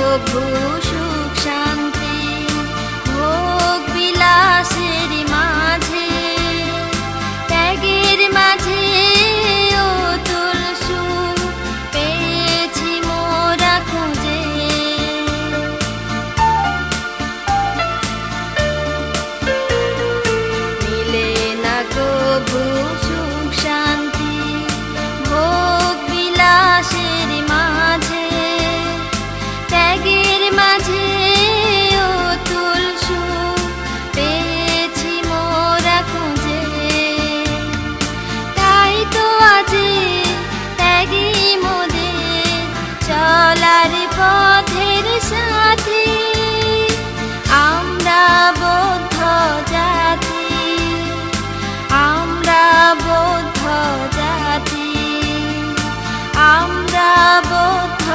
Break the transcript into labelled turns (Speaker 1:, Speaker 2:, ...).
Speaker 1: প্রভু সুখ শান্তি ভোগ বিলাসের মাঝে, ত্যাগের মাঝে অতুল সুখ পেয়েছি মোরা খুঁজে। মিলে না কভু সুখ শান্তি ভোগ বিলাসের মাঝে, ত্যাগের মাঝে অতুল সুখ পেয়েছি মোরা খুঁজে। তাই তো আজে ত্যাগী মোদের চলার পথের সাথী, আমরা বৌদ্ধ জাতি, আমরা বৌদ্ধ জাতি, আমরা বৌদ্ধ